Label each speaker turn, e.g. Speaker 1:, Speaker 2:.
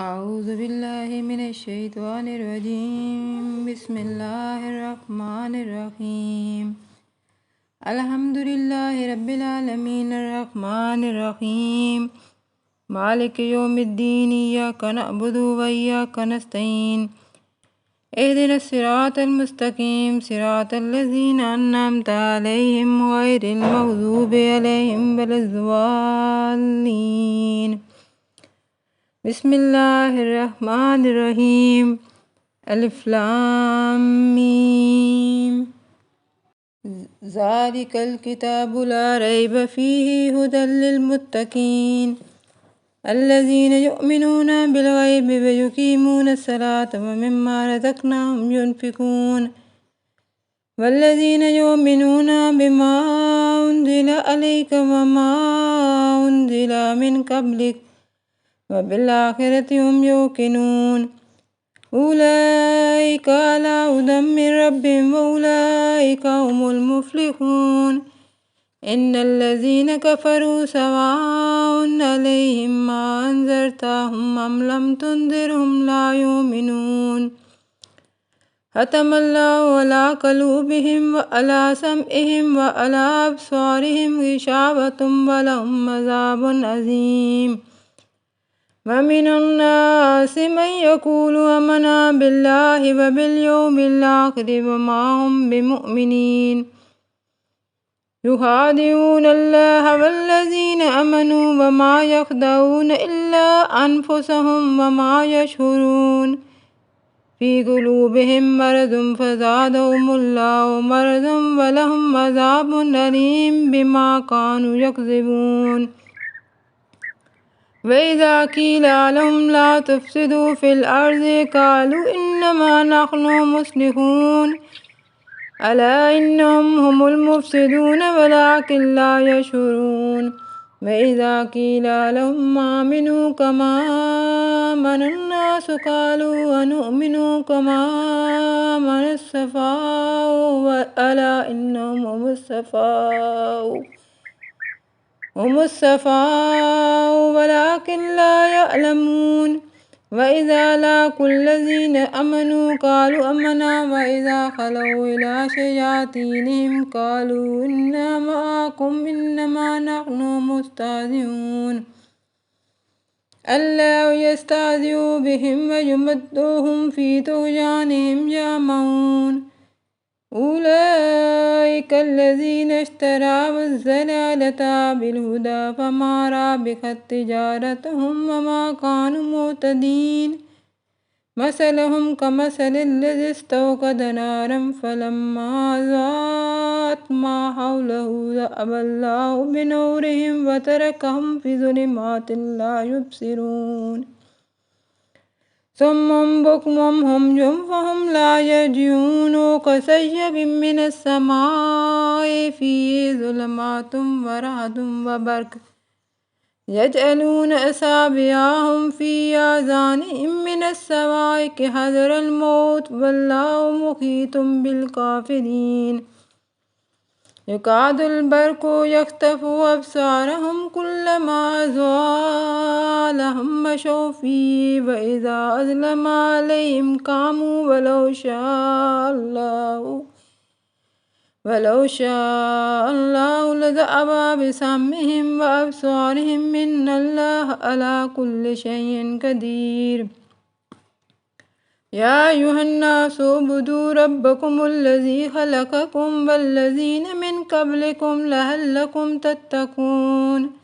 Speaker 1: أعوذ بالله من الشيطان الرجيم بسم الله الرحمن الرحيم الحمد لله رب العالمين الرحمن الرحيم مالك يوم الدين إياك نعبد وإياك نستعين اهدنا الصراط المستقيم صراط الذين أنعمت عليهم غير المغضوب عليهم ولا الضالين بسم الله الرحمن الرحيم ألف لام ميم ذلك الكتاب لا ريب فيه هدى للمتقين الذين يؤمنون بالغيب ويقيمون الصلاة ومما رزقناهم ينفقون والذين يؤمنون بما أنزل عليك وما أنزل من قبلك وبالآخرة هم يوقنون أولئك على هدى من ربهم وأولئك هم المفلحون إن الذين كفروا سواء عليهم ما أنذرتهم أم لم تنذرهم لا يؤمنون ختم الله على قلوبهم وعلى سمعهم وعلى أبصارهم غشاوة ولهم عذاب عظيم ومن الناس من يقول آمنا بالله وباليوم الآخر وما هم بمؤمنين يخادعون الله والذين آمنوا وما يخدعون إلا أنفسهم وما يشعرون في قلوبهم مرض فزادهم الله مرضا ولهم عذاب أليم بما كانوا يكذبون وإذا قيل لهم لا تفسدوا في الأرض قالوا إنما نحن مصلحون ألا إنهم هم المفسدون ولكن لا يشعرون وإذا قيل لهم آمنوا كما آمن الناس قالوا ونؤمن كما آمن السفهاء ألا إنهم هم السفهاء ولكن لا يعلمون وإذا لاقوا الذين آمنوا قالوا آمنا وإذا خلوا إلى شياطينهم قالوا إنا معكم إنما نحن مستهزئون الله يستهزئ بهم ويمدهم في طغيانهم يعمهون أولئك الذين اشتروا الضلالة بالهدى فما ربحت تجارتهم وما كانوا مهتدين مثلهم كمثل الذي استوقد نارا فلما أضاءت ما حوله ذهب الله بنورهم وتركهم في ظلمات لا يبصرون صم بكم عمي فهم لا يرجعون كصيب من السماء فيه ظلمات ورعد وبرق يجعلون أصابعهم في آذانهم من الصواعق حذر الموت والله محيط بالكافرين يكاد البرق يخطف أبصارهم كلما أضاء لهم مشوا فيه وإذا أظلم عليهم قاموا ولو شاء الله لذهب بسمعهم وأبصارهم إن الله على كل شيء قدير يا أيها الناس اعبدوا ربكم الذي خلقكم والذين من قبلكم لعلكم تتقون